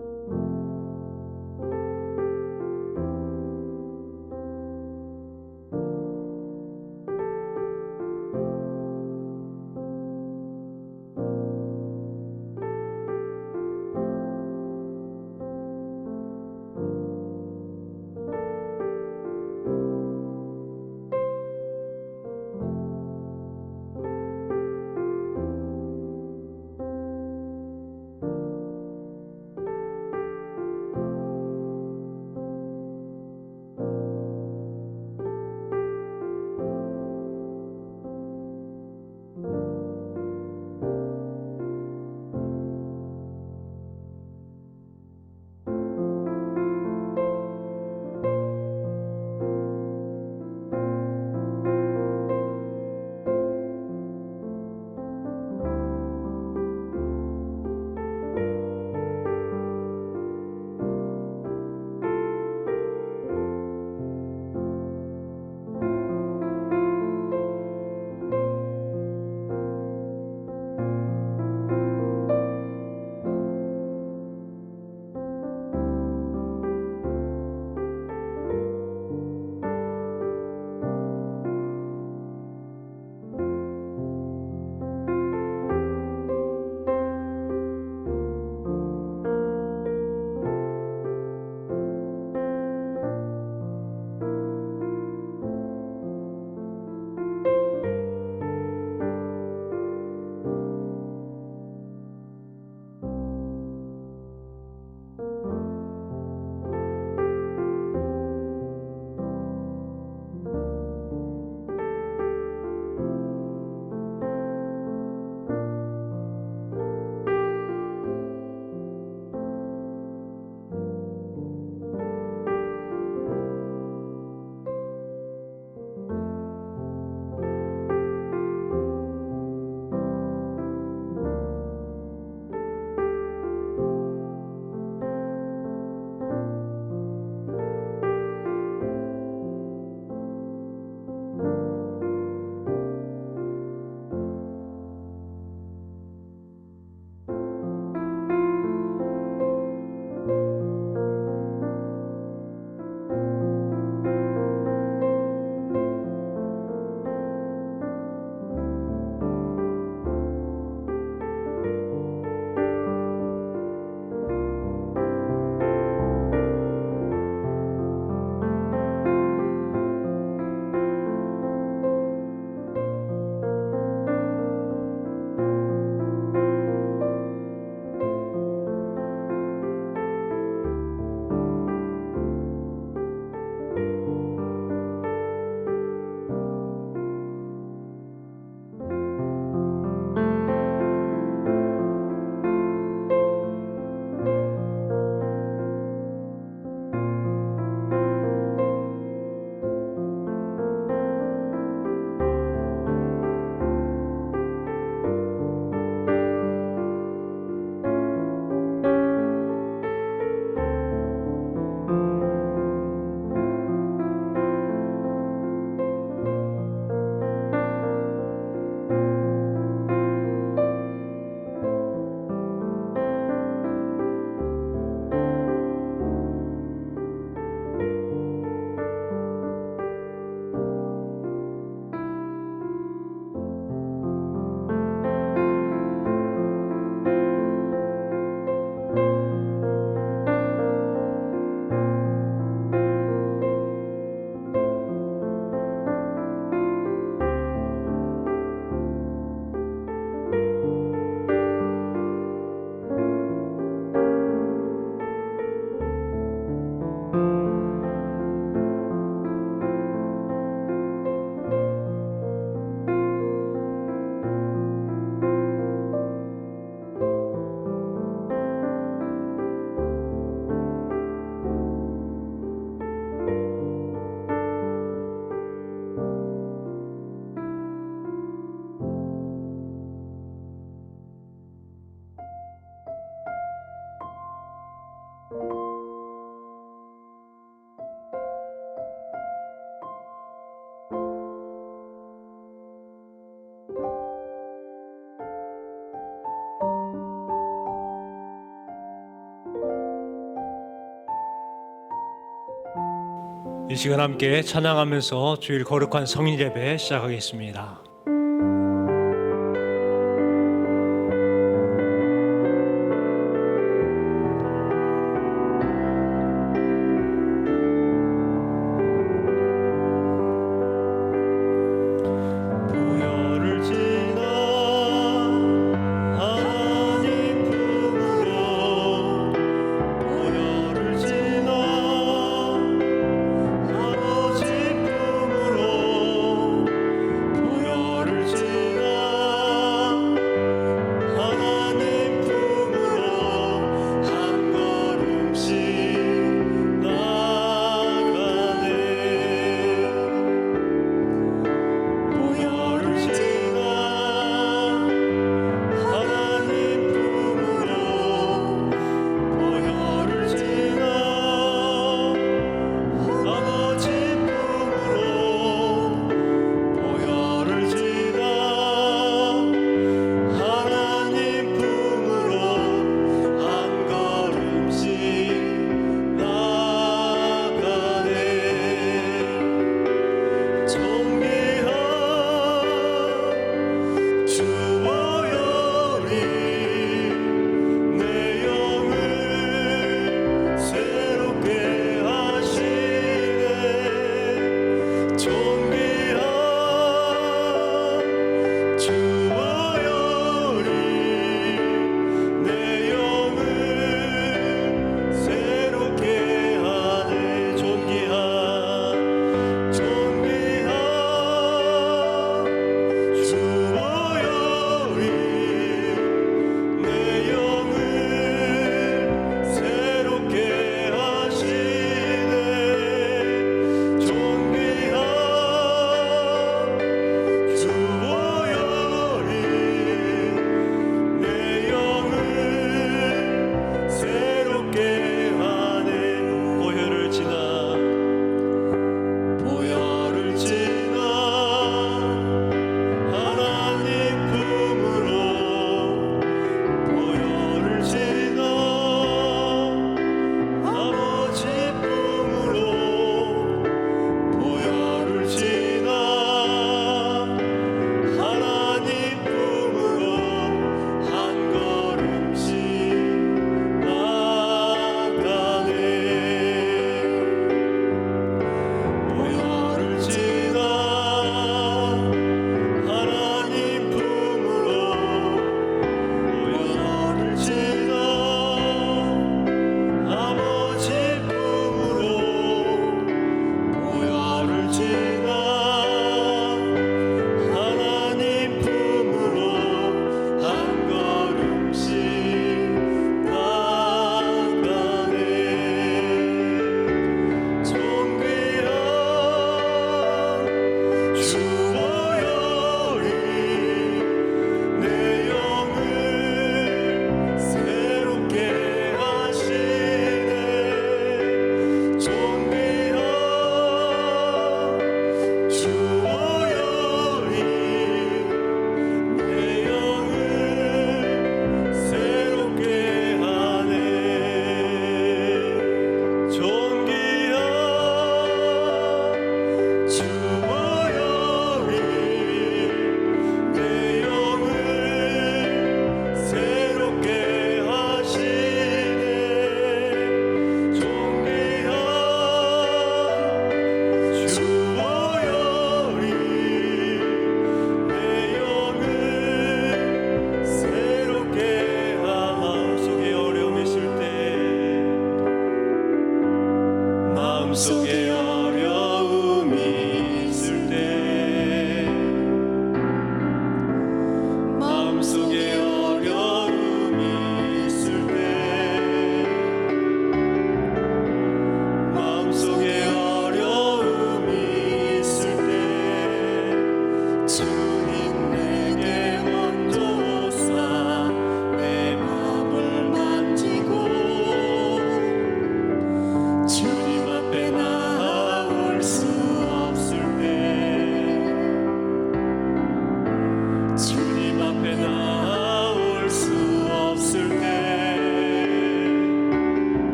음. 이 시간 함께 찬양하면서 주일 거룩한 성인 예배 시작하겠습니다.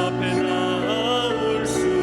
앞에 나올 수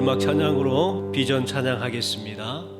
마지막 찬양으로 비전 찬양하겠습니다.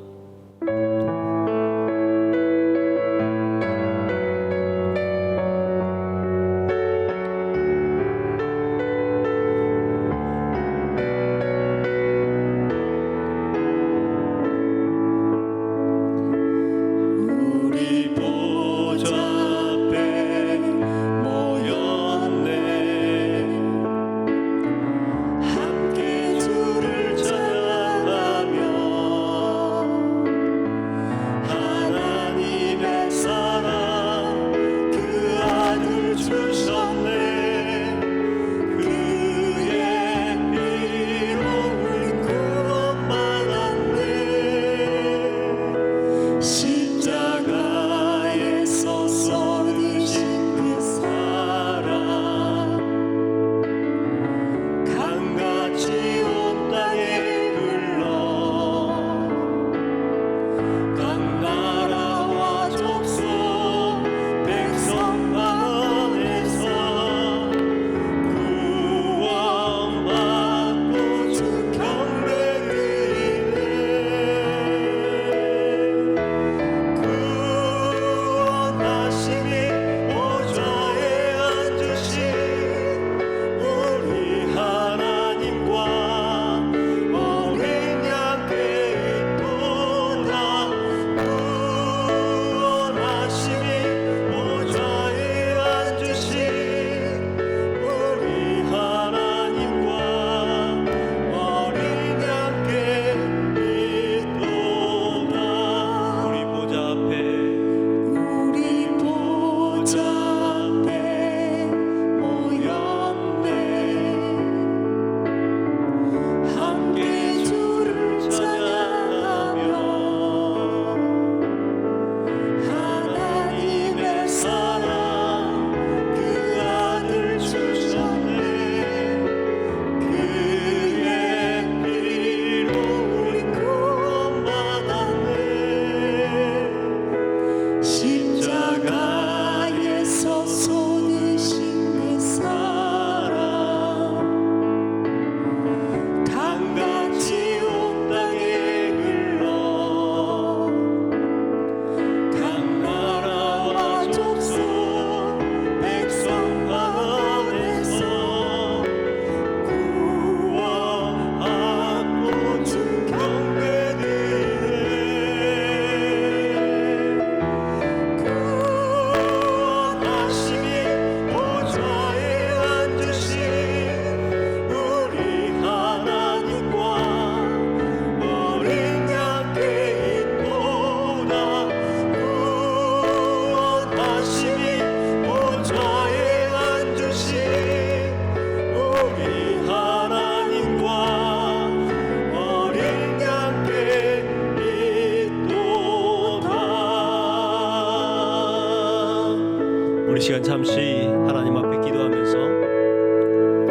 우리 시간 잠시 하나님 앞에 기도하면서,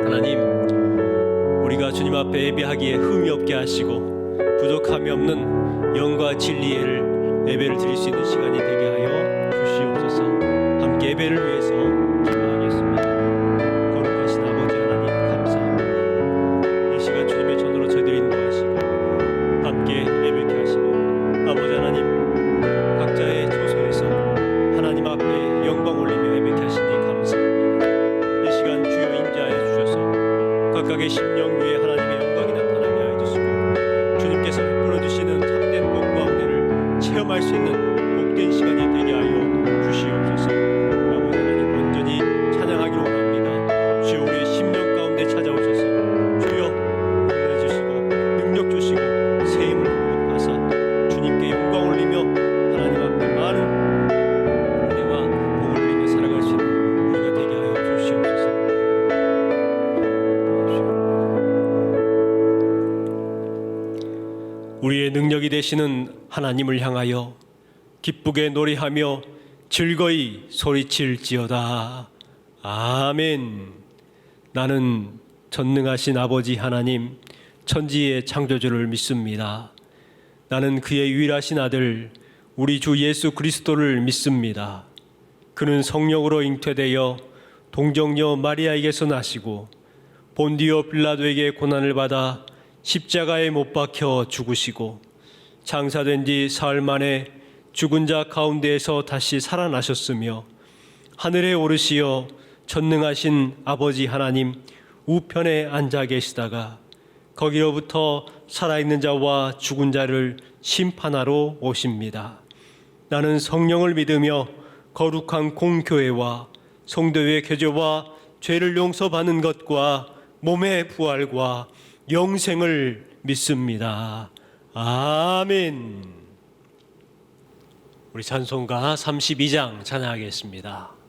하나님, 우리가 주님 앞에 예배하기에 흠이 없게 하시고 부족함이 없는 영과 진리를 예배를 드릴 수 있는 시간이 되게 하여 주시옵소서. 함께 예배를 위해서 기도하겠습니다. 거룩하신 아버지 하나님, 감사합니다. 이 시간 주님의 전으로 저희들 인도하시고 함께 예배케 하시고, 아버지 하나님, 각자의 처소에서 하나님 앞에 영광 올리며 예배케 하시니 감사합니다. 이 시간 주여 인자하여 주셔서 각각의 심령 위에 하나님의 영광이 나타나게 하여 주시고, 주님께서 베풀어 주시는 참된 복과 은혜를 체험할 수 있는 복된 시간이 되게 하여 주시옵소서. 아버지 하나님, 온전히 찬양하기를 원합니다. 주여 우리의 심령 가운데 찾아오셔서 주여 은혜 주시고 능력 주시고 새 힘을 공급하사 주님께 영광 올리며 하나님 앞에 많은 우리의 능력이 되시는 하나님을 향하여 기쁘게 노래하며 즐거이 소리칠지어다. 아멘. 나는 전능하신 아버지 하나님, 천지의 창조주를 믿습니다. 나는 그의 유일하신 아들 우리 주 예수 그리스도를 믿습니다. 그는 성령으로 잉태되어 동정녀 마리아에게서 나시고 본디오 빌라도에게 고난을 받아 십자가에 못 박혀 죽으시고 장사된 지 사흘 만에 죽은 자 가운데에서 다시 살아나셨으며 하늘에 오르시어 전능하신 아버지 하나님 우편에 앉아 계시다가 거기로부터 살아있는 자와 죽은 자를 심판하러 오십니다. 나는 성령을 믿으며 거룩한 공교회와 성도의 교제와 죄를 용서받는 것과 몸의 부활과 영생을 믿습니다. 아멘. 우리 찬송가 32장 찬양하겠습니다.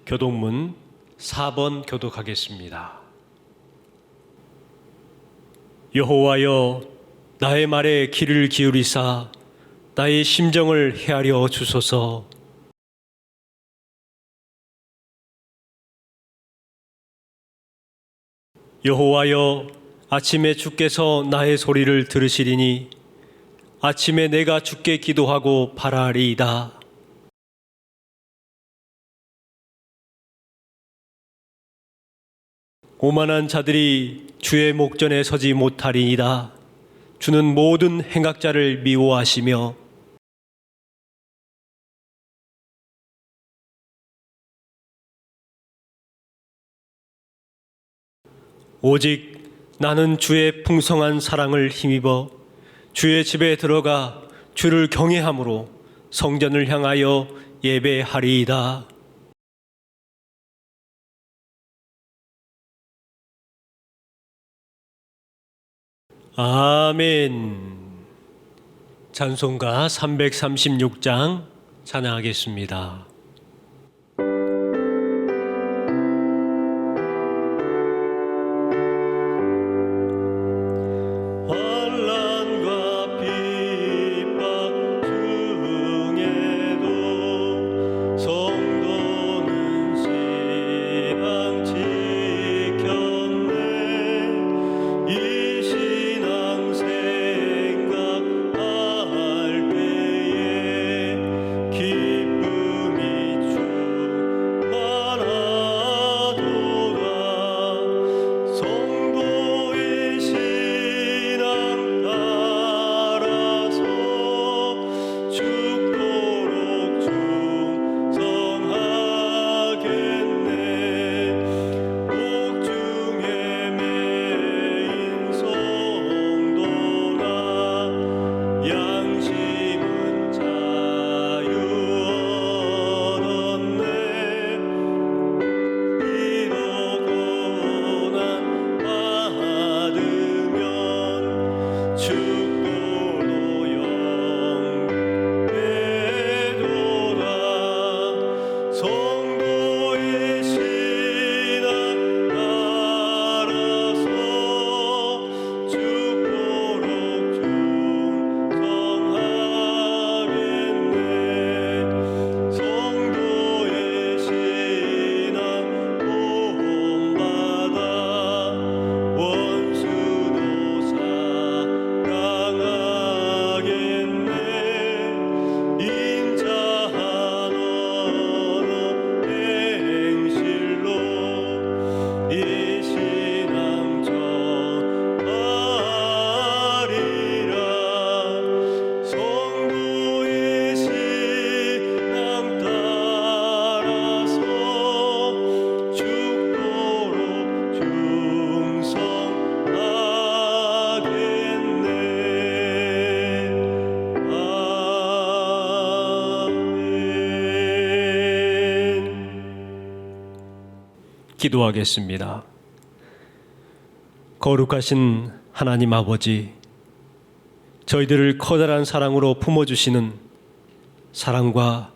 교독문 4번 교독하겠습니다. 여호와여, 나의 말에 귀를 기울이사 나의 심정을 헤아려 주소서. 여호와여, 아침에 주께서 나의 소리를 들으시리니 아침에 내가 주께 기도하고 바라리이다. 오만한 자들이 주의 목전에 서지 못하리이다. 주는 모든 행악자를 미워하시며 오직 나는 주의 풍성한 사랑을 힘입어 주의 집에 들어가 주를 경외함으로 성전을 향하여 예배하리이다. 아멘. 찬송가 336장 찬양하겠습니다. 기쁨이 기도하겠습니다. 거룩하신 하나님 아버지, 저희들을 커다란 사랑으로 품어주시는 사랑과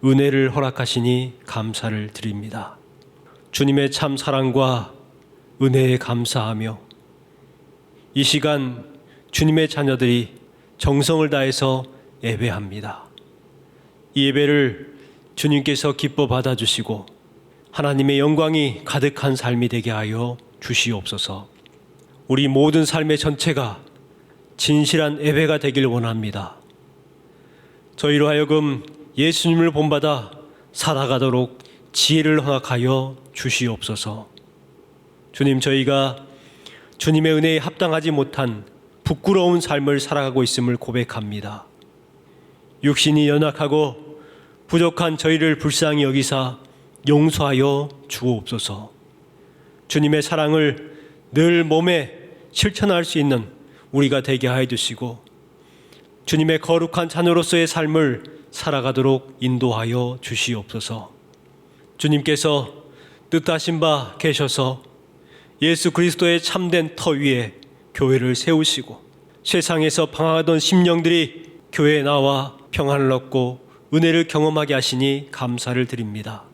은혜를 허락하시니 감사를 드립니다. 주님의 참 사랑과 은혜에 감사하며 이 시간 주님의 자녀들이 정성을 다해서 예배합니다. 이 예배를 주님께서 기뻐 받아주시고 하나님의 영광이 가득한 삶이 되게 하여 주시옵소서. 우리 모든 삶의 전체가 진실한 예배가 되길 원합니다. 저희로 하여금 예수님을 본받아 살아가도록 지혜를 허락하여 주시옵소서. 주님, 저희가 주님의 은혜에 합당하지 못한 부끄러운 삶을 살아가고 있음을 고백합니다. 육신이 연약하고 부족한 저희를 불쌍히 여기사 용서하여 주옵소서. 주님의 사랑을 늘 몸에 실천할 수 있는 우리가 되게 하여 주시고 주님의 거룩한 자녀로서의 삶을 살아가도록 인도하여 주시옵소서. 주님께서 뜻하신 바 계셔서 예수 그리스도의 참된 터 위에 교회를 세우시고 세상에서 방황하던 심령들이 교회에 나와 평안을 얻고 은혜를 경험하게 하시니 감사를 드립니다.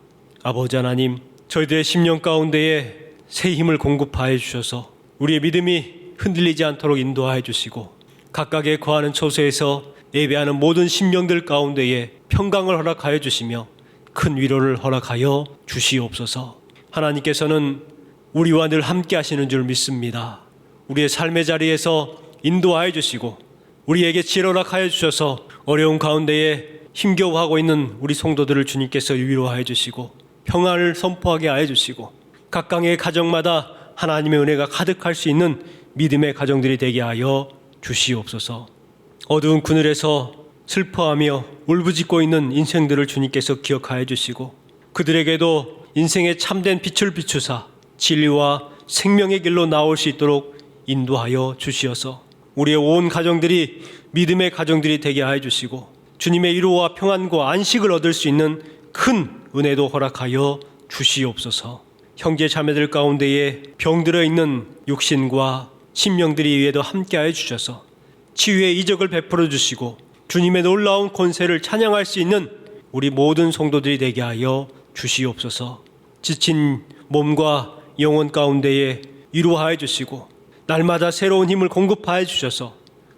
아버지 하나님, 저희들의 심령 가운데에 새 힘을 공급하여 주셔서 우리의 믿음이 흔들리지 않도록 인도하여 주시고 각각의 거하는 처소에서 예배하는 모든 심령들 가운데에 평강을 허락하여 주시며 큰 위로를 허락하여 주시옵소서. 하나님께서는 우리와 늘 함께 하시는 줄 믿습니다. 우리의 삶의 자리에서 인도하여 주시고 우리에게 지혜를 허락하여 주셔서 어려운 가운데에 힘겨워하고 있는 우리 성도들을 주님께서 위로하여 주시고 평안을 선포하게 하여 주시고 각각의 가정마다 하나님의 은혜가 가득할 수 있는 믿음의 가정들이 되게 하여 주시옵소서. 어두운 그늘에서 슬퍼하며 울부짖고 있는 인생들을 주님께서 기억하여 주시고 그들에게도 인생의 참된 빛을 비추사 진리와 생명의 길로 나올 수 있도록 인도하여 주시어서 우리의 온 가정들이 믿음의 가정들이 되게 하여 주시고 주님의 위로와 평안과 안식을 얻을 수 있는 큰 은혜도 허락하여 주시옵소서. 형제 자매들 가운데에 병들어 있는 육신과 심령들이 위에도 함께하여 주셔서 치유의 이적을 베풀어 주시고 주님의 놀라운 권세를 찬양할 수 있는 우리 모든 성도들이 되게 하여 주시옵소서. 지친 몸과 영혼 가운데에 위로하여 주시고 날마다 새로운 힘을 공급하여 주셔서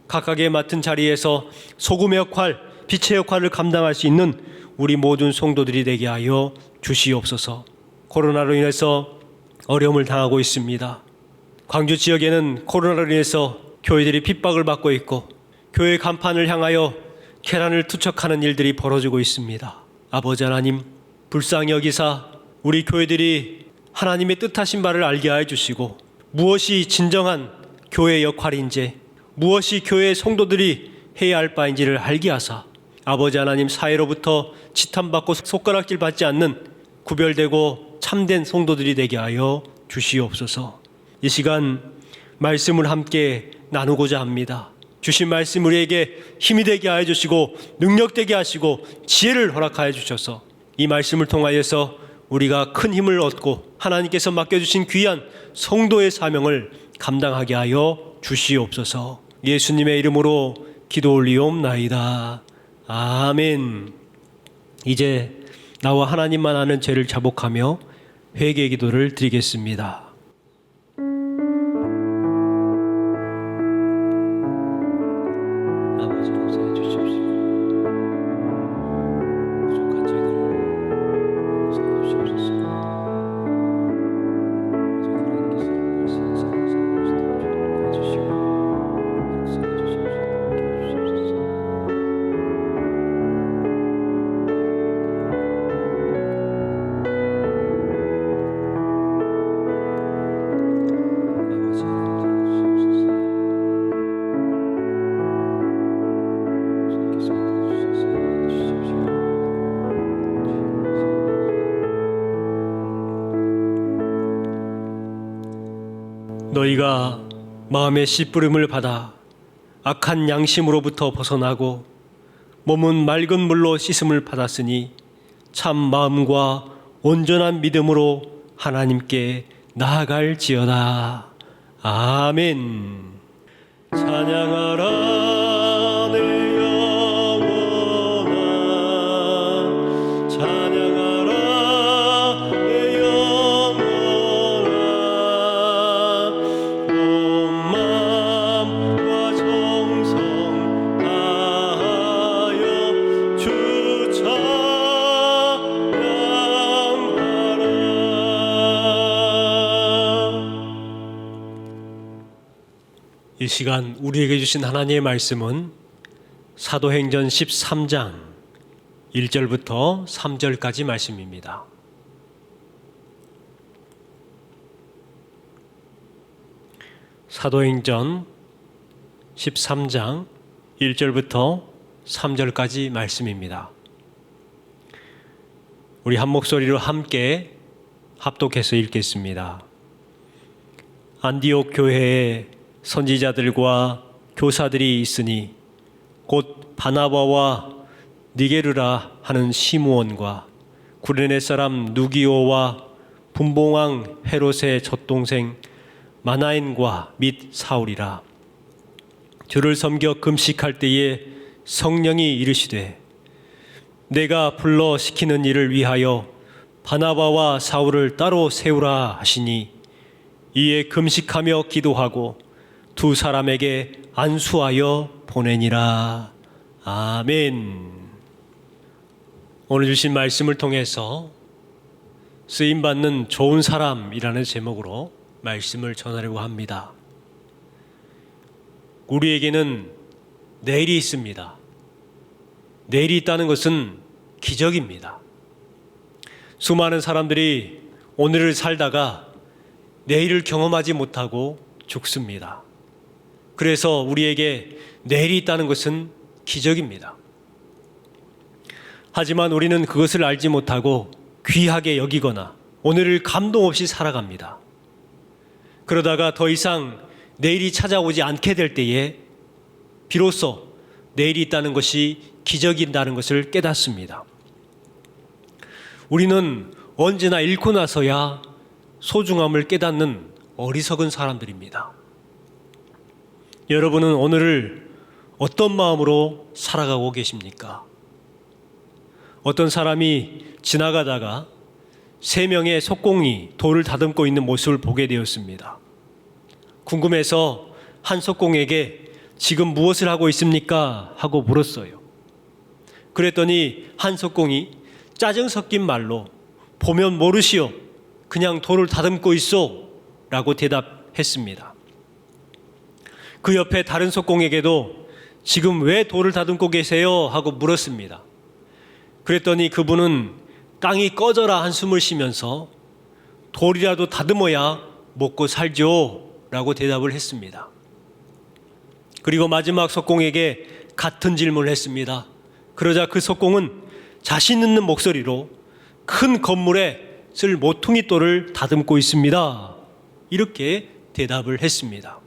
각각의 맡은 자리에서 소금의 역할, 빛의 역할을 감당할 수 있는 우리 모든 성도들이 되게 하여 주시옵소서. 코로나로 인해서 어려움을 당하고 있습니다. 광주 지역에는 코로나로 인해서 교회들이 핍박을 받고 있고 교회 간판을 향하여 계란을 투척하는 일들이 벌어지고 있습니다. 아버지 하나님, 불쌍히 여기사 우리 교회들이 하나님의 뜻하신 바를 알게 하여 주시고 무엇이 진정한 교회의 역할인지 무엇이 교회의 성도들이 해야 할 바인지를 알게 하사 아버지 하나님, 사회로부터 지탄받고 손가락질 받지 않는 구별되고 참된 성도들이 되게 하여 주시옵소서. 이 시간 말씀을 함께 나누고자 합니다. 주신 말씀 우리에게 힘이 되게 하여 주시고 능력되게 하시고 지혜를 허락하여 주셔서 이 말씀을 통하여서 우리가 큰 힘을 얻고 하나님께서 맡겨주신 귀한 성도의 사명을 감당하게 하여 주시옵소서. 예수님의 이름으로 기도 올리옵나이다. 아멘. 이제 나와 하나님만 아는 죄를 자복하며 회개 기도를 드리겠습니다. 너희가 마음의 씨뿌림을 받아 악한 양심으로부터 벗어나고 몸은 맑은 물로 씻음을 받았으니 참 마음과 온전한 믿음으로 하나님께 나아갈지어다. 아멘. 찬양하라 내 영혼아, 찬양하라 내 영혼아, 온 마음과 정성 다하여 주 찬양하라. 이 시간 우리에게 주신 하나님의 말씀은 사도행전 13장 1절부터 3절까지 말씀입니다. 사도행전 13장 1절부터 3절까지 말씀입니다. 우리 한 목소리로 함께 합독해서 읽겠습니다. 안디옥 교회에 선지자들과 교사들이 있으니 곧 바나바와 니게르라 하는 시므온과 구레네 사람 누기오와 분봉왕 헤롯의 젖동생 마나엔과 및 사울이라. 주를 섬겨 금식할 때에 성령이 이르시되 내가 불러 시키는 일을 위하여 바나바와 사울을 따로 세우라 하시니 이에 금식하며 기도하고 두 사람에게 안수하여 보내니라. 아멘. 오늘 주신 말씀을 통해서 쓰임받는 좋은 사람이라는 제목으로 말씀을 전하려고 합니다. 우리에게는 내일이 있습니다. 내일이 있다는 것은 기적입니다. 수많은 사람들이 오늘을 살다가 내일을 경험하지 못하고 죽습니다. 그래서 우리에게 내일이 있다는 것은 기적입니다. 하지만 우리는 그것을 알지 못하고 귀하게 여기거나 오늘을 감동 없이 살아갑니다. 그러다가 더 이상 내일이 찾아오지 않게 될 때에 비로소 내일이 있다는 것이 기적이라는 것을 깨닫습니다. 우리는 언제나 잃고 나서야 소중함을 깨닫는 어리석은 사람들입니다. 여러분은 오늘을 어떤 마음으로 살아가고 계십니까? 어떤 사람이 지나가다가 3명의 석공이 돌을 다듬고 있는 모습을 보게 되었습니다. 궁금해서 한 석공에게 지금 무엇을 하고 있습니까? 하고 물었어요. 그랬더니 한 석공이 짜증 섞인 말로 보면 모르시오. 그냥 돌을 다듬고 있어 라고 대답했습니다. 그 옆에 다른 석공에게도 지금 왜 돌을 다듬고 계세요? 하고 물었습니다. 그랬더니 그분은 깡이 꺼져라 한숨을 쉬면서 돌이라도 다듬어야 먹고 살죠 라고 대답을 했습니다. 그리고 마지막 석공에게 같은 질문을 했습니다. 그러자 그 석공은 자신 있는 목소리로 큰 건물에 쓸 모퉁이 돌을 다듬고 있습니다. 이렇게 대답을 했습니다.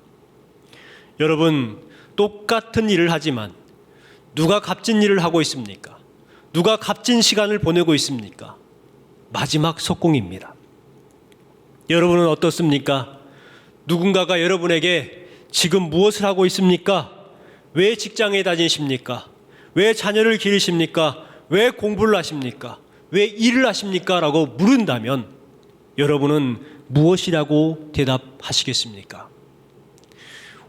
여러분, 똑같은 일을 하지만 누가 값진 일을 하고 있습니까? 누가 값진 시간을 보내고 있습니까? 마지막 석공입니다. 여러분은 어떻습니까? 누군가가 여러분에게 지금 무엇을 하고 있습니까? 왜 직장에 다니십니까? 왜 자녀를 기르십니까? 왜 공부를 하십니까? 왜 일을 하십니까? 라고 물은다면 여러분은 무엇이라고 대답하시겠습니까?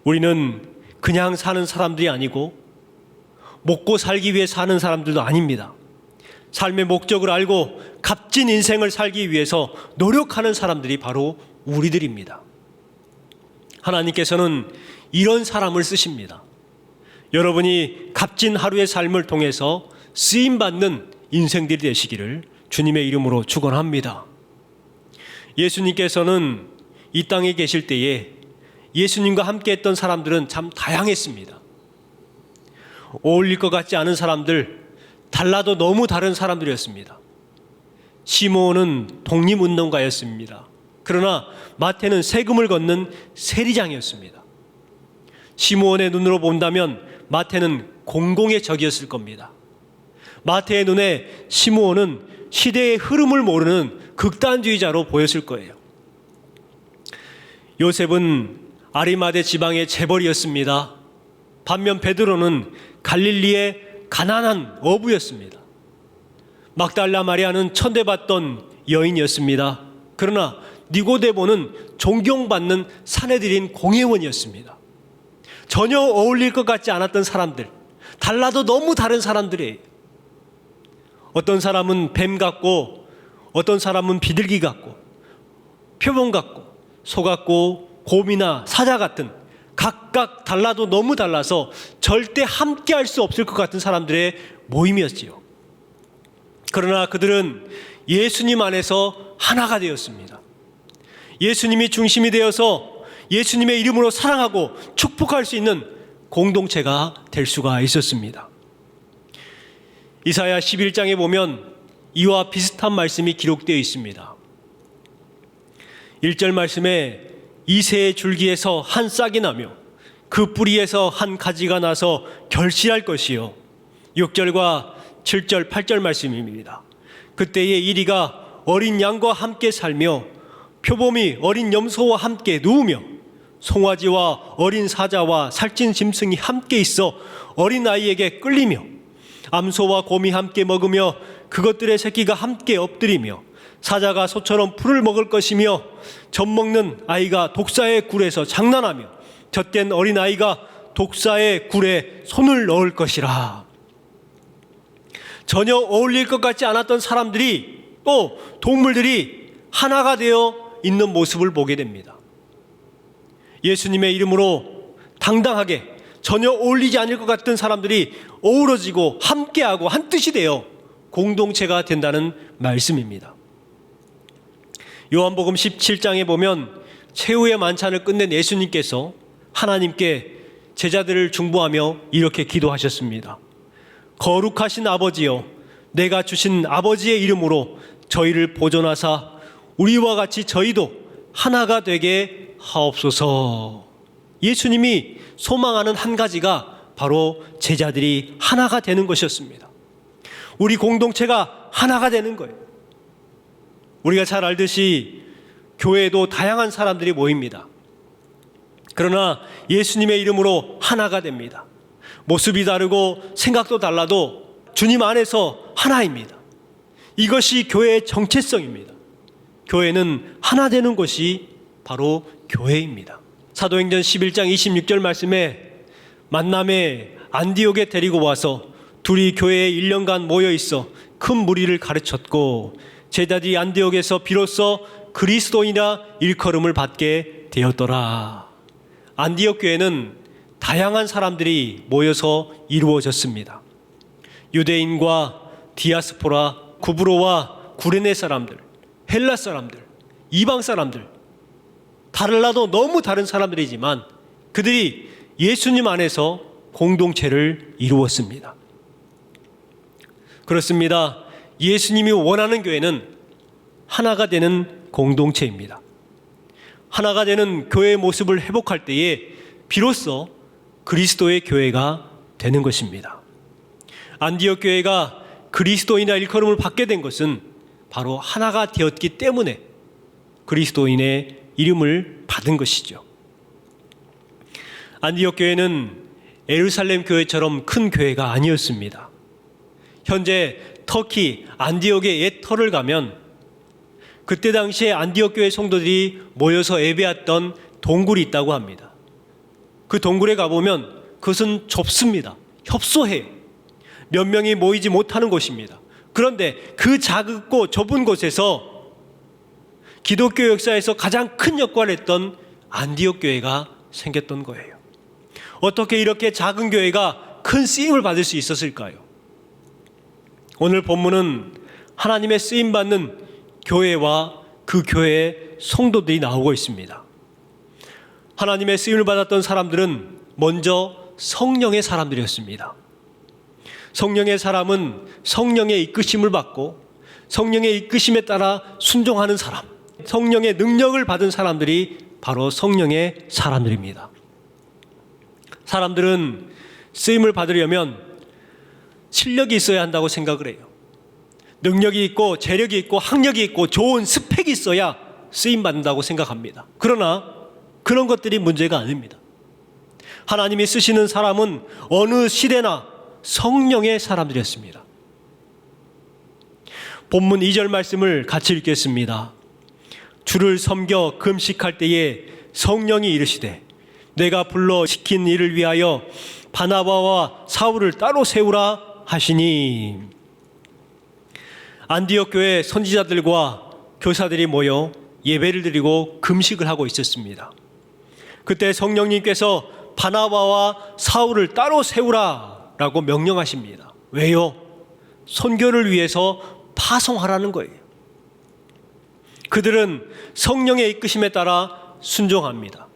우리는 그냥 사는 사람들이 아니고 먹고 살기 위해 사는 사람들도 아닙니다. 삶의 목적을 알고 값진 인생을 살기 위해서 노력하는 사람들이 바로 우리들입니다. 하나님께서는 이런 사람을 쓰십니다. 여러분이 값진 하루의 삶을 통해서 쓰임받는 인생들이 되시기를 주님의 이름으로 축원합니다. 예수님께서는 이 땅에 계실 때에 예수님과 함께 했던 사람들은 참 다양했습니다. 어울릴 것 같지 않은 사람들, 달라도 너무 다른 사람들이었습니다. 시므온은 독립운동가였습니다. 그러나 마태는 세금을 걷는 세리장이었습니다. 시므온의 눈으로 본다면 마태는 공공의 적이었을 겁니다. 마태의 눈에 시므온은 시대의 흐름을 모르는 극단주의자로 보였을 거예요. 요셉은 아리마대 지방의 재벌이었습니다. 반면 베드로는 갈릴리의 가난한 어부였습니다. 막달라 마리아는 천대받던 여인이었습니다. 그러나 니고데모는 존경받는 사내들인 공회원이었습니다. 전혀 어울릴 것 같지 않았던 사람들, 달라도 너무 다른 사람들이에요. 어떤 사람은 뱀 같고, 어떤 사람은 비둘기 같고, 표범 같고, 소 같고, 곰이나 사자 같은 각각 달라도 너무 달라서 절대 함께 할 수 없을 것 같은 사람들의 모임이었지요. 그러나 그들은 예수님 안에서 하나가 되었습니다. 예수님이 중심이 되어서 예수님의 이름으로 사랑하고 축복할 수 있는 공동체가 될 수가 있었습니다. 이사야 11장에 보면 이와 비슷한 말씀이 기록되어 있습니다. 1절 말씀에 이새의 줄기에서 한 싹이 나며 그 뿌리에서 한 가지가 나서 결실할 것이요. 6절과 7절, 8절 말씀입니다. 그때에 이리가 어린 양과 함께 살며 표범이 어린 염소와 함께 누우며 송아지와 어린 사자와 살찐 짐승이 함께 있어 어린아이에게 끌리며 암소와 곰이 함께 먹으며 그것들의 새끼가 함께 엎드리며 사자가 소처럼 풀을 먹을 것이며 젖먹는 아이가 독사의 굴에서 장난하며 젖된 어린아이가 독사의 굴에 손을 넣을 것이라. 전혀 어울릴 것 같지 않았던 사람들이 또 동물들이 하나가 되어 있는 모습을 보게 됩니다. 예수님의 이름으로 당당하게 전혀 어울리지 않을 것 같은 사람들이 어우러지고 함께하고 한 뜻이 되어 공동체가 된다는 말씀입니다. 요한복음 17장에 보면 최후의 만찬을 끝낸 예수님께서 하나님께 제자들을 중보하며 이렇게 기도하셨습니다. 거룩하신 아버지여, 내가 주신 아버지의 이름으로 저희를 보존하사 우리와 같이 저희도 하나가 되게 하옵소서. 예수님이 소망하는 한 가지가 바로 제자들이 하나가 되는 것이었습니다. 우리 공동체가 하나가 되는 거예요. 우리가 잘 알듯이 교회에도 다양한 사람들이 모입니다. 그러나 예수님의 이름으로 하나가 됩니다. 모습이 다르고 생각도 달라도 주님 안에서 하나입니다. 이것이 교회의 정체성입니다. 교회는 하나 되는 것이 바로 교회입니다. 사도행전 11장 26절 말씀에 만남에 안디옥에 데리고 와서 둘이 교회에 1년간 모여 있어 큰 무리를 가르쳤고 제자들이 안디옥에서 비로소 그리스도인이라 일컬음을 받게 되었더라. 안디옥 교회는 다양한 사람들이 모여서 이루어졌습니다. 유대인과 디아스포라, 구브로와 구레네 사람들, 헬라 사람들, 이방 사람들, 달라도 너무 다른 사람들이지만 그들이 예수님 안에서 공동체를 이루었습니다. 그렇습니다. 예수님이 원하는 교회는 하나가 되는 공동체입니다. 하나가 되는 교회의 모습을 회복할 때에 비로소 그리스도의 교회가 되는 것입니다. 안디옥 교회가 그리스도인의 일컬음을 받게 된 것은 바로 하나가 되었기 때문에 그리스도인의 이름을 받은 것이죠. 안디옥 교회는 예루살렘 교회처럼 큰 교회가 아니었습니다. 현재 터키 안디옥의 옛 터를 가면 그때 당시에 안디옥 교회 성도들이 모여서 예배했던 동굴이 있다고 합니다. 그 동굴에 가보면 그것은 좁습니다. 협소해요. 몇 명이 모이지 못하는 곳입니다. 그런데 그 작고 좁은 곳에서 기독교 역사에서 가장 큰 역할을 했던 안디옥 교회가 생겼던 거예요. 어떻게 이렇게 작은 교회가 큰 쓰임을 받을 수 있었을까요? 오늘 본문은 하나님의 쓰임받는 교회와 그 교회의 성도들이 나오고 있습니다. 하나님의 쓰임을 받았던 사람들은 먼저 성령의 사람들이었습니다. 성령의 사람은 성령의 이끄심을 받고 성령의 이끄심에 따라 순종하는 사람, 성령의 능력을 받은 사람들이 바로 성령의 사람들입니다. 사람들은 쓰임을 받으려면 실력이 있어야 한다고 생각을 해요. 능력이 있고 재력이 있고 학력이 있고 좋은 스펙이 있어야 쓰임받는다고 생각합니다. 그러나 그런 것들이 문제가 아닙니다. 하나님이 쓰시는 사람은 어느 시대나 성령의 사람들이었습니다. 본문 2절 말씀을 같이 읽겠습니다. 주를 섬겨 금식할 때에 성령이 이르시되 내가 불러 시킨 일을 위하여 바나바와 사울을 따로 세우라 하시니. 안디옥 교회 선지자들과 교사들이 모여 예배를 드리고 금식을 하고 있었습니다. 그때 성령님께서 바나바와 사울을 따로 세우라라고 명령하십니다. 왜요? 선교를 위해서 파송하라는 거예요. 그들은 성령의 이끄심에 따라 순종합니다.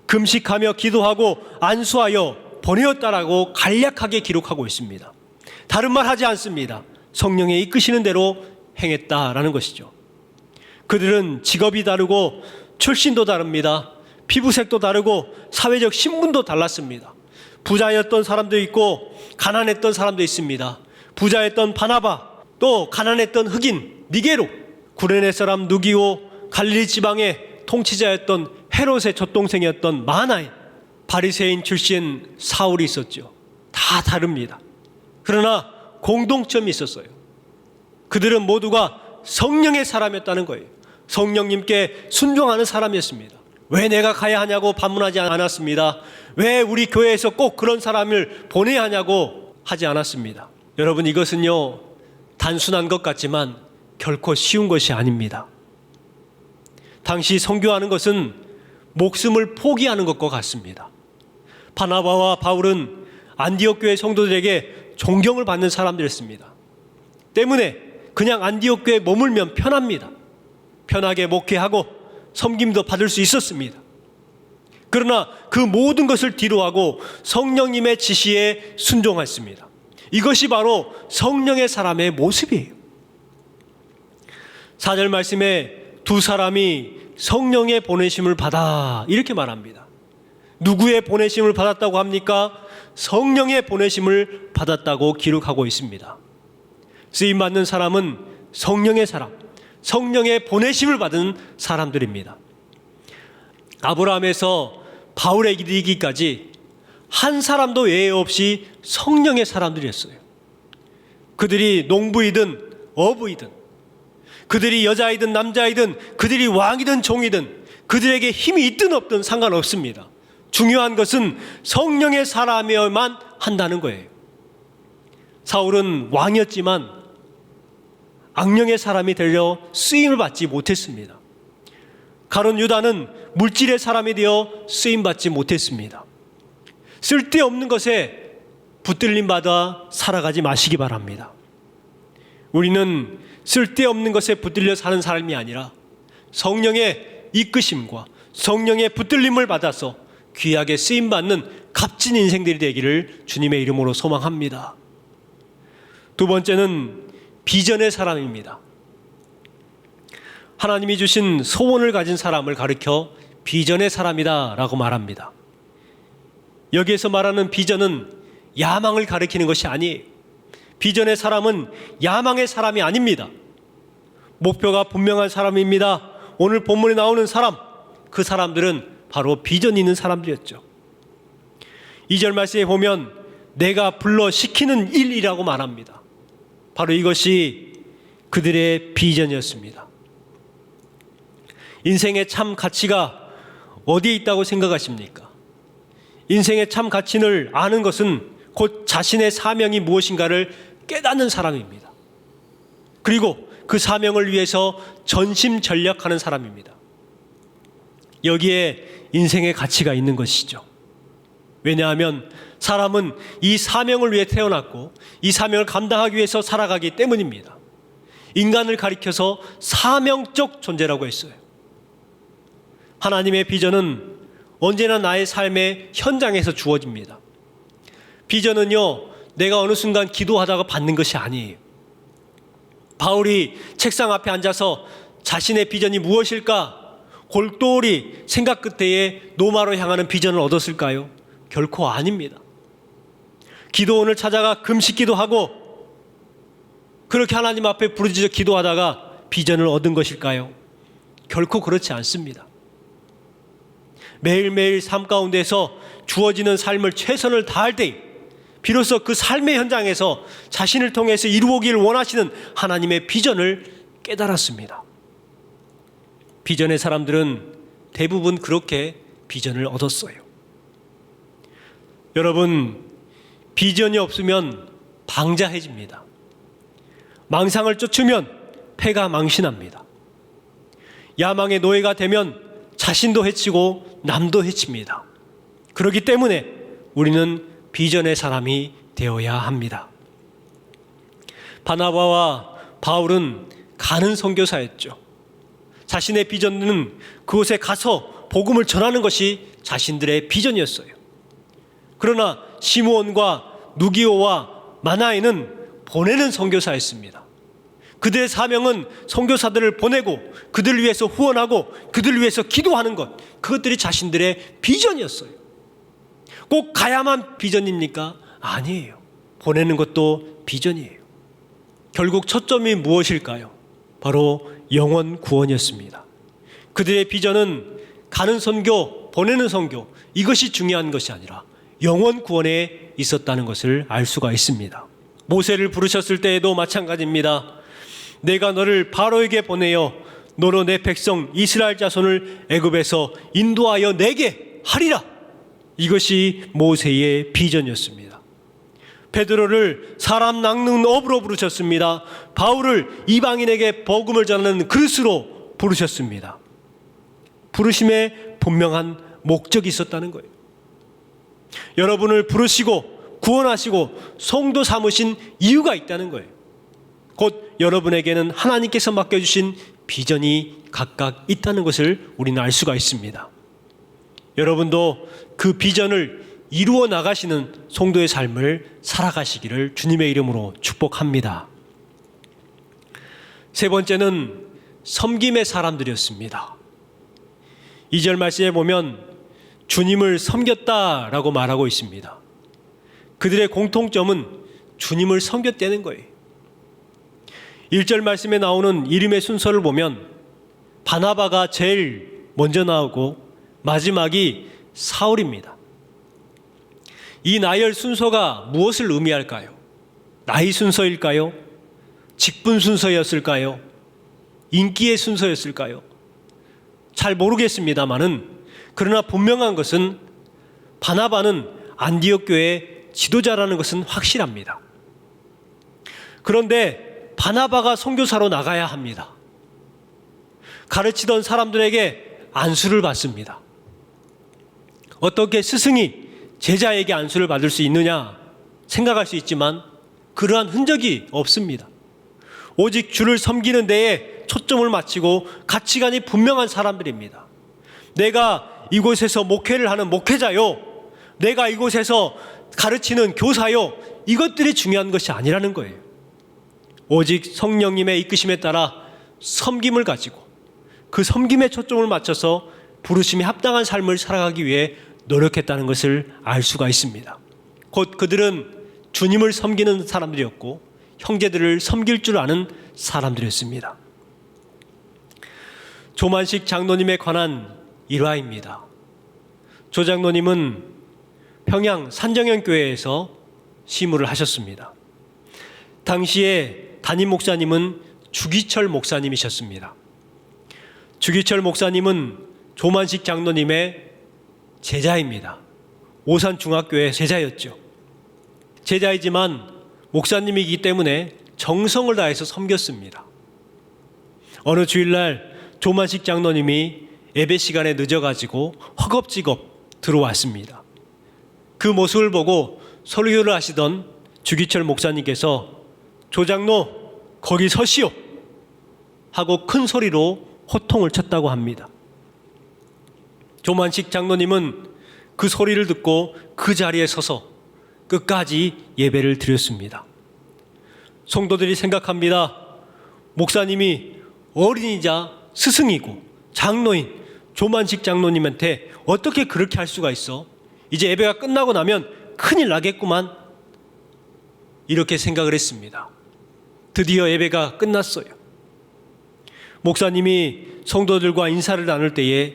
금식하며 기도하고 안수하여 보내었다라고 간략하게 기록하고 있습니다. 다른 말 하지 않습니다. 성령의 이끄시는 대로 행했다라는 것이죠. 그들은 직업이 다르고 출신도 다릅니다. 피부색도 다르고 사회적 신분도 달랐습니다. 부자였던 사람도 있고 가난했던 사람도 있습니다. 부자였던 바나바, 또 가난했던 흑인 니게로, 구레네 사람 누기오, 갈릴리 지방의 통치자였던 헤롯의 젖동생이었던 마나인, 바리새인 출신 사울이 있었죠. 다 다릅니다. 그러나 공동점이 있었어요. 그들은 모두가 성령의 사람이었다는 거예요. 성령님께 순종하는 사람이었습니다. 왜 내가 가야 하냐고 반문하지 않았습니다. 왜 우리 교회에서 꼭 그런 사람을 보내야 하냐고 하지 않았습니다. 여러분, 이것은요, 단순한 것 같지만 결코 쉬운 것이 아닙니다. 당시 선교하는 것은 목숨을 포기하는 것과 같습니다. 바나바와 바울은 안디옥 교회 성도들에게 존경을 받는 사람들이었습니다. 때문에 그냥 안디옥 교회에 머물면 편합니다. 편하게 목회하고 섬김도 받을 수 있었습니다. 그러나 그 모든 것을 뒤로하고 성령님의 지시에 순종했습니다. 이것이 바로 성령의 사람의 모습이에요. 4절 말씀에 두 사람이 성령의 보내심을 받아 이렇게 말합니다. 누구의 보내심을 받았다고 합니까? 성령의 보내심을 받았다고 기록하고 있습니다. 쓰임받는 사람은 성령의 사람, 성령의 보내심을 받은 사람들입니다. 아브라함에서 바울에 이르기까지 한 사람도 예외 없이 성령의 사람들이었어요. 그들이 농부이든 어부이든, 그들이 여자이든 남자이든, 그들이 왕이든 종이든, 그들에게 힘이 있든 없든 상관없습니다. 중요한 것은 성령의 사람이어야만 한다는 거예요. 사울은 왕이었지만 악령의 사람이 되려 쓰임을 받지 못했습니다. 가룟 유다는 물질의 사람이 되어 쓰임받지 못했습니다. 쓸데없는 것에 붙들림 받아 살아가지 마시기 바랍니다. 우리는 쓸데없는 것에 붙들려 사는 사람이 아니라 성령의 이끄심과 성령의 붙들림을 받아서 귀하게 쓰임받는 값진 인생들이 되기를 주님의 이름으로 소망합니다. 두 번째는 비전의 사람입니다. 하나님이 주신 소원을 가진 사람을 가리켜 비전의 사람이다 라고 말합니다. 여기에서 말하는 비전은 야망을 가리키는 것이 아니에요. 비전의 사람은 야망의 사람이 아닙니다. 목표가 분명한 사람입니다. 오늘 본문에 나오는 사람, 그 사람들은 바로 비전 있는 사람들이었죠. 2절 말씀에 보면 내가 불러 시키는 일이라고 말합니다. 바로 이것이 그들의 비전이었습니다. 인생의 참 가치가 어디에 있다고 생각하십니까? 인생의 참 가치를 아는 것은 곧 자신의 사명이 무엇인가를 깨닫는 사람입니다. 그리고 그 사명을 위해서 전심전력하는 사람입니다. 여기에 인생의 가치가 있는 것이죠. 왜냐하면 사람은 이 사명을 위해 태어났고 이 사명을 감당하기 위해서 살아가기 때문입니다. 인간을 가리켜서 사명적 존재라고 했어요. 하나님의 비전은 언제나 나의 삶의 현장에서 주어집니다. 비전은요, 내가 어느 순간 기도하다가 받는 것이 아니에요. 바울이 책상 앞에 앉아서 자신의 비전이 무엇일까 골똘히 생각 끝에 노마로 향하는 비전을 얻었을까요? 결코 아닙니다. 기도원을 찾아가 금식기도 하고 그렇게 하나님 앞에 부르짖어 기도하다가 비전을 얻은 것일까요? 결코 그렇지 않습니다. 매일매일 삶 가운데서 주어지는 삶을 최선을 다할 때 비로소 그 삶의 현장에서 자신을 통해서 이루어지길 원하시는 하나님의 비전을 깨달았습니다. 비전의 사람들은 대부분 그렇게 비전을 얻었어요. 여러분, 비전이 없으면 방자해집니다. 망상을 쫓으면 패가 망신합니다. 야망의 노예가 되면 자신도 해치고 남도 해칩니다. 그렇기 때문에 우리는 비전의 사람이 되어야 합니다. 바나바와 바울은 가는 선교사였죠. 자신의 비전은 그곳에 가서 복음을 전하는 것이 자신들의 비전이었어요. 그러나 시므온과 누기오와 마나에는 보내는 선교사였습니다. 그들의 사명은 선교사들을 보내고 그들을 위해서 후원하고 그들을 위해서 기도하는 것, 그것들이 자신들의 비전이었어요. 꼭 가야만 비전입니까? 아니에요. 보내는 것도 비전이에요. 결국 초점이 무엇일까요? 바로 영혼 구원이었습니다. 그들의 비전은 가는 선교, 보내는 선교, 이것이 중요한 것이 아니라 영혼 구원에 있었다는 것을 알 수가 있습니다. 모세를 부르셨을 때에도 마찬가지입니다. 내가 너를 바로에게 보내어 너로 내 백성 이스라엘 자손을 애굽에서 인도하여 내게 하리라. 이것이 모세의 비전이었습니다. 베드로를 사람 낚는 어부로 부르셨습니다. 바울을 이방인에게 복음을 전하는 그릇으로 부르셨습니다. 부르심에 분명한 목적이 있었다는 거예요. 여러분을 부르시고 구원하시고 성도 삼으신 이유가 있다는 거예요. 곧 여러분에게는 하나님께서 맡겨주신 비전이 각각 있다는 것을 우리는 알 수가 있습니다. 여러분도 그 비전을 이루어 나가시는 성도의 삶을 살아가시기를 주님의 이름으로 축복합니다. 세 번째는 섬김의 사람들이었습니다. 2절 말씀에 보면 주님을 섬겼다라고 말하고 있습니다. 그들의 공통점은 주님을 섬겼다는 거예요. 1절 말씀에 나오는 이름의 순서를 보면 바나바가 제일 먼저 나오고 마지막이 사울입니다. 이 나열 순서가 무엇을 의미할까요? 나이 순서일까요? 직분 순서였을까요? 인기의 순서였을까요? 잘 모르겠습니다만은, 그러나 분명한 것은 바나바는 안디옥 교회의 지도자라는 것은 확실합니다. 그런데 바나바가 선교사로 나가야 합니다. 가르치던 사람들에게 안수를 받습니다. 어떻게 스승이 제자에게 안수를 받을 수 있느냐 생각할 수 있지만 그러한 흔적이 없습니다. 오직 주를 섬기는 데에 초점을 맞추고 가치관이 분명한 사람들입니다. 내가 이곳에서 목회를 하는 목회자요, 내가 이곳에서 가르치는 교사요, 이것들이 중요한 것이 아니라는 거예요. 오직 성령님의 이끄심에 따라 섬김을 가지고 그 섬김에 초점을 맞춰서 부르심에 합당한 삶을 살아가기 위해 노력했다는 것을 알 수가 있습니다. 곧 그들은 주님을 섬기는 사람들이었고 형제들을 섬길 줄 아는 사람들이었습니다. 조만식 장로님에 관한 일화입니다. 조 장로님은 평양 산정현교회에서 시무를 하셨습니다. 당시에 담임 목사님은 주기철 목사님이셨습니다. 주기철 목사님은 조만식 장로님의 제자입니다. 오산중학교의 제자였죠. 제자이지만 목사님이기 때문에 정성을 다해서 섬겼습니다. 어느 주일날 조만식 장로님이 예배 시간에 늦어가지고 허겁지겁 들어왔습니다. 그 모습을 보고 설교를 하시던 주기철 목사님께서 조 장로 거기 서시오 하고 큰 소리로 호통을 쳤다고 합니다. 조만식 장로님은 그 소리를 듣고 그 자리에 서서 끝까지 예배를 드렸습니다. 성도들이 생각합니다. 목사님이 어린이자 스승이고 장로인 조만식 장로님한테 어떻게 그렇게 할 수가 있어? 이제 예배가 끝나고 나면 큰일 나겠구만. 이렇게 생각을 했습니다. 드디어 예배가 끝났어요. 목사님이 성도들과 인사를 나눌 때에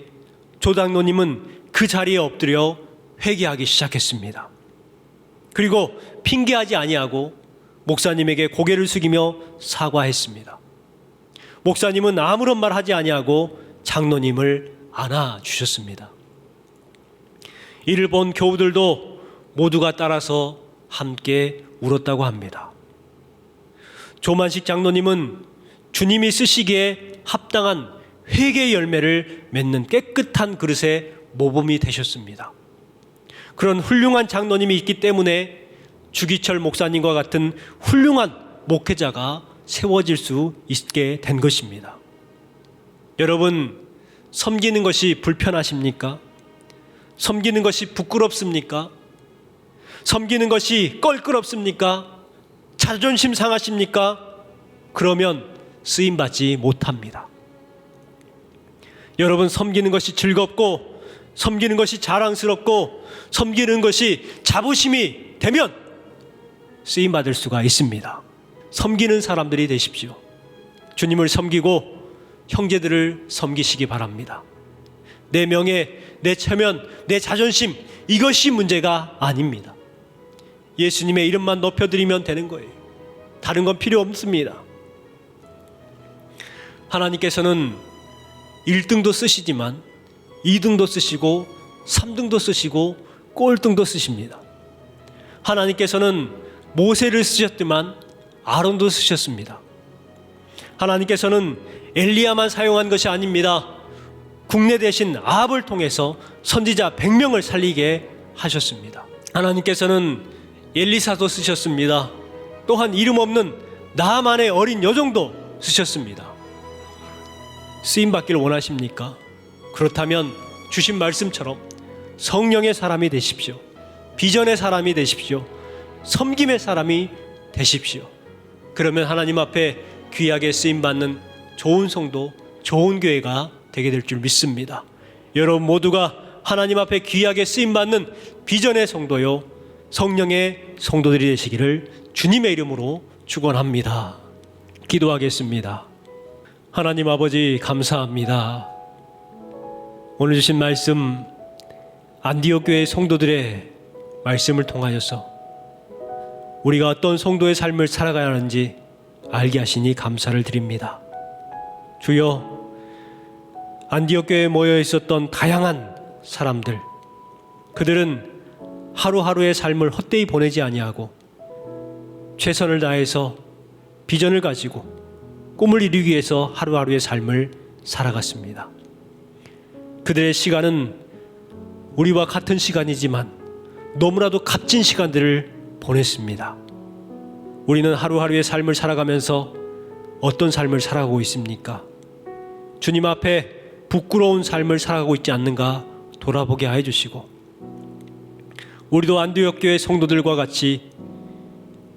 조장로님은 그 자리에 엎드려 회개하기 시작했습니다. 그리고 핑계하지 아니하고 목사님에게 고개를 숙이며 사과했습니다. 목사님은 아무런 말 하지 아니하고 장로님을 안아주셨습니다. 이를 본 교우들도 모두가 따라서 함께 울었다고 합니다. 조만식 장로님은 주님이 쓰시기에 합당한 회개의 열매를 맺는 깨끗한 그릇의 모범이 되셨습니다. 그런 훌륭한 장로님이 있기 때문에 주기철 목사님과 같은 훌륭한 목회자가 세워질 수 있게 된 것입니다. 여러분, 섬기는 것이 불편하십니까? 섬기는 것이 부끄럽습니까? 섬기는 것이 껄끄럽습니까? 자존심 상하십니까? 그러면 쓰임받지 못합니다. 여러분, 섬기는 것이 즐겁고 섬기는 것이 자랑스럽고 섬기는 것이 자부심이 되면 쓰임받을 수가 있습니다. 섬기는 사람들이 되십시오. 주님을 섬기고 형제들을 섬기시기 바랍니다. 내 명예, 내 체면, 내 자존심, 이것이 문제가 아닙니다. 예수님의 이름만 높여드리면 되는 거예요. 다른 건 필요 없습니다. 하나님께서는 1등도 쓰시지만 2등도 쓰시고 3등도 쓰시고 꼴등도 쓰십니다. 하나님께서는 모세를 쓰셨지만 아론도 쓰셨습니다. 하나님께서는 엘리야만 사용한 것이 아닙니다. 국내 대신 아합을 통해서 선지자 100명을 살리게 하셨습니다. 하나님께서는 엘리사도 쓰셨습니다. 또한 이름 없는 나만의 어린 여종도 쓰셨습니다. 쓰임받기를 원하십니까? 그렇다면 주신 말씀처럼 성령의 사람이 되십시오. 비전의 사람이 되십시오. 섬김의 사람이 되십시오. 그러면 하나님 앞에 귀하게 쓰임받는 좋은 성도, 좋은 교회가 되게 될 줄 믿습니다. 여러분 모두가 하나님 앞에 귀하게 쓰임받는 비전의 성도요, 성령의 성도들이 되시기를 주님의 이름으로 축원합니다. 기도하겠습니다. 하나님 아버지, 감사합니다. 오늘 주신 말씀, 안디옥 교회 성도들의 말씀을 통하여서 우리가 어떤 성도의 삶을 살아가야 하는지 알게 하시니 감사를 드립니다. 주여, 안디옥 교회에 모여 있었던 다양한 사람들, 그들은 하루하루의 삶을 헛되이 보내지 아니하고 최선을 다해서 비전을 가지고 꿈을 이루기 위해서 하루하루의 삶을 살아갔습니다. 그들의 시간은 우리와 같은 시간이지만 너무나도 값진 시간들을 보냈습니다. 우리는 하루하루의 삶을 살아가면서 어떤 삶을 살아가고 있습니까? 주님 앞에 부끄러운 삶을 살아가고 있지 않는가 돌아보게 하여 주시고, 우리도 안디옥 교회 성도들과 같이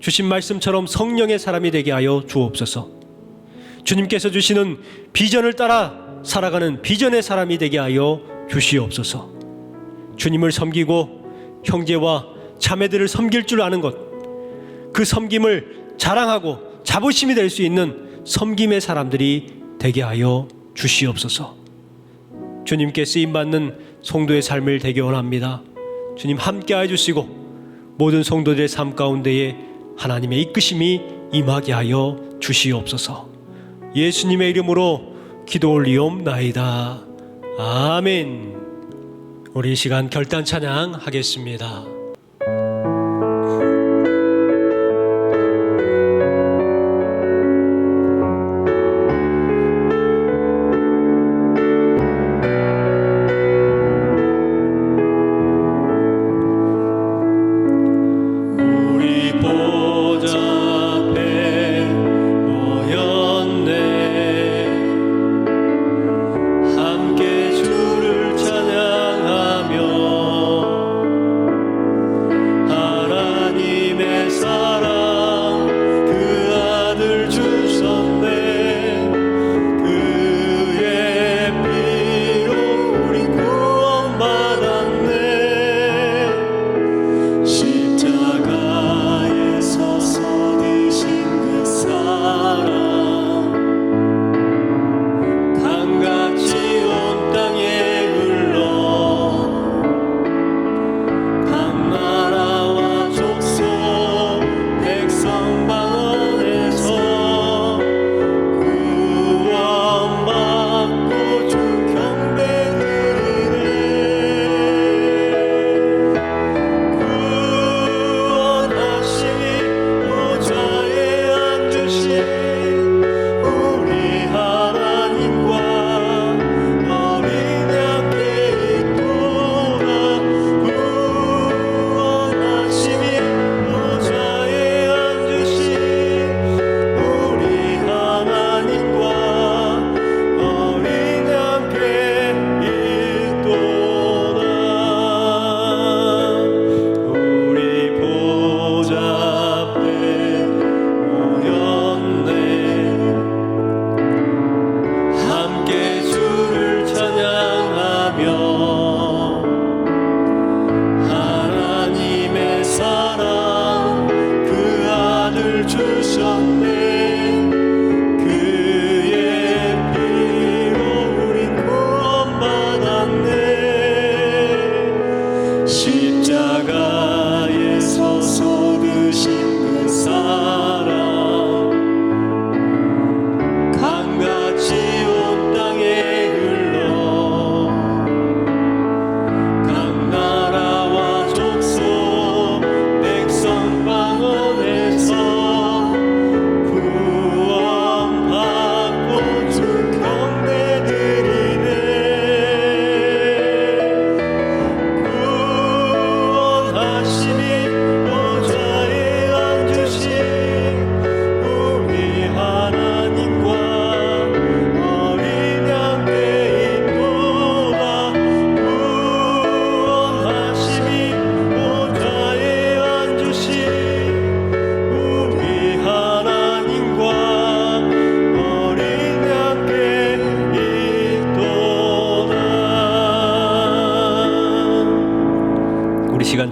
주신 말씀처럼 성령의 사람이 되게 하여 주옵소서. 주님께서 주시는 비전을 따라 살아가는 비전의 사람이 되게 하여 주시옵소서. 주님을 섬기고 형제와 자매들을 섬길 줄 아는 것, 그 섬김을 자랑하고 자부심이 될 수 있는 섬김의 사람들이 되게 하여 주시옵소서. 주님께 쓰임받는 성도의 삶을 되게 원합니다. 주님 함께 해주시고 모든 성도들의 삶 가운데에 하나님의 이끄심이 임하게 하여 주시옵소서. 예수님의 이름으로 기도 올리옵나이다. 아멘. 우리 이 시간 결단 찬양 하겠습니다. 함께 주를 찬양하며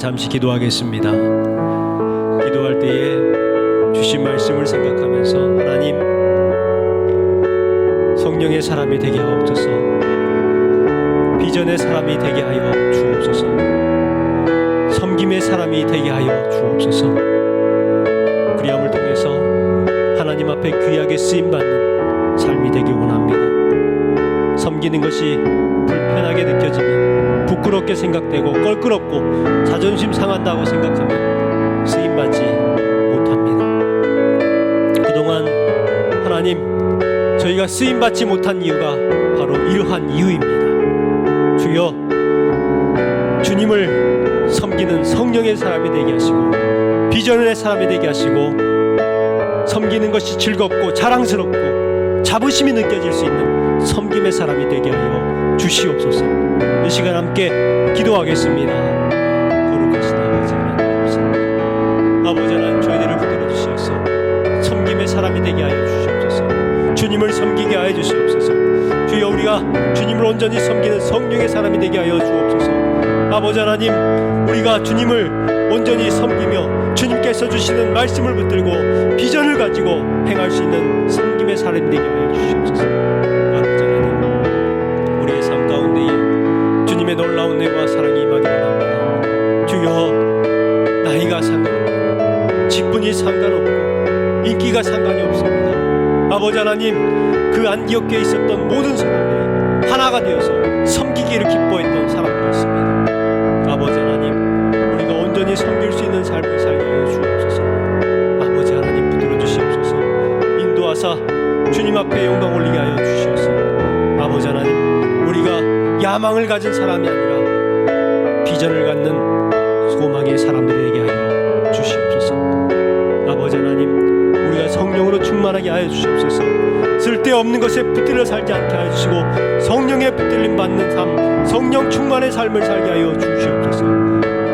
잠시 기도하겠습니다. 기도할 때에 주신 말씀을 생각하면서 하나님, 성령의 사람이 되게 하옵소서. 비전의 사람이 되게 하여 주옵소서. 섬김의 사람이 되게 하여 주옵소서. 그리함을 통해서 하나님 앞에 귀하게 쓰임받는 삶이 되길 원합니다. 섬기는 것이 불편하게 느껴지면, 부끄럽게 생각되고 껄끄럽고 자존심 상한다고 생각하면 쓰임받지 못합니다. 그동안 하나님, 저희가 쓰임받지 못한 이유가 바로 이러한 이유입니다. 주여, 주님을 섬기는 성령의 사람이 되게 하시고 비전의 사람이 되게 하시고 섬기는 것이 즐겁고 자랑스럽고 자부심이 느껴질 수 있는 섬김의 사람이 되게 하여 주시옵소서. 이 시간 함께 기도하겠습니다. 거룩하신 아버지 하나님 감사합니다. 아버지 하나님, 저희들을 붙들어 주시옵소서. 섬김의 사람이 되게 하여 주시옵소서. 주님을 섬기게 하여 주시옵소서. 주여, 우리가 주님을 온전히 섬기는 성령의 사람이 되게 하여 주옵소서. 아버지 하나님, 우리가 주님을 온전히 섬기며 주님께서 주시는 말씀을 붙들고 비전을 가지고 행할 수 있는 섬김의 사람이 되게 하여 주시옵소서. 아버지 하나님, 우리의 삶 가운데에 주님의 놀라운 은혜와 사랑이 임하기 원합니다. 주여, 나이가 상관없고 직분이 상관없고 인기가 상관이 없습니다. 아버지 하나님, 그 안디옥교에 있었던 모든 사람들이 하나가 되어서 섬기기를 기뻐했던 사람들이었습니다. 아버지 하나님, 우리가 온전히 섬길 수 있는 삶을 살게 하여 주옵소서. 아버지 하나님, 붙들어 주시옵소서. 인도하사 주님 앞에 영광 올리게 하여 주시옵소서. 아버지 하나님, 우리가 야망을 가진 사람이 아니라 비전을 갖는 소망의 사람들이 되게 하여 주시옵소서. 아버지 하나님, 우리가 성령으로 충만하게 하여 주시옵소서. 쓸데없는 것에 붙들려 살지 않게 하여 주시고 성령에 붙들림 받는 삶, 성령 충만의 삶을 살게 하여 주시옵소서.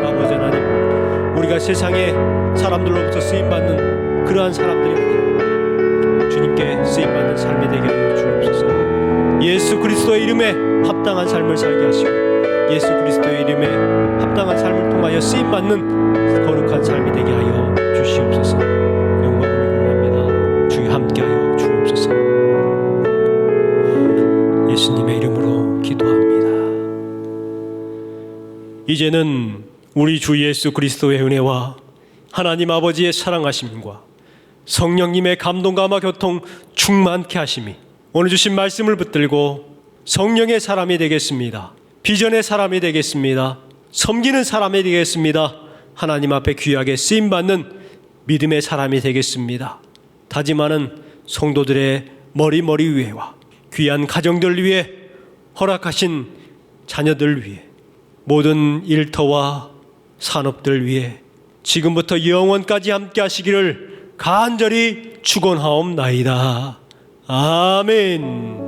아버지 하나님, 우리가 세상의 사람들로부터 쓰임받는 그러한 사람들이 아니라 주님께 쓰임받는 삶이 되게 하여 주옵소서. 예수 그리스도의 이름에 합당한 삶을 살게 하시고 예수 그리스도의 이름에 합당한 삶을 통하여 쓰임받는 거룩한 삶이 되게 하여 주시옵소서. 영광을 원합니다. 주여 함께하여 주옵소서. 예수님의 이름으로 기도합니다. 이제는 우리 주 예수 그리스도의 은혜와 하나님 아버지의 사랑하심과 성령님의 감동감화 교통 충만케 하심이 오늘 주신 말씀을 붙들고 성령의 사람이 되겠습니다. 비전의 사람이 되겠습니다. 섬기는 사람이 되겠습니다. 하나님 앞에 귀하게 쓰임받는 믿음의 사람이 되겠습니다. 다짐하는 성도들의 머리 위에와 귀한 가정들 위에, 허락하신 자녀들 위에, 모든 일터와 산업들 위에 지금부터 영원까지 함께 하시기를 간절히 축원하옵나이다. 아멘.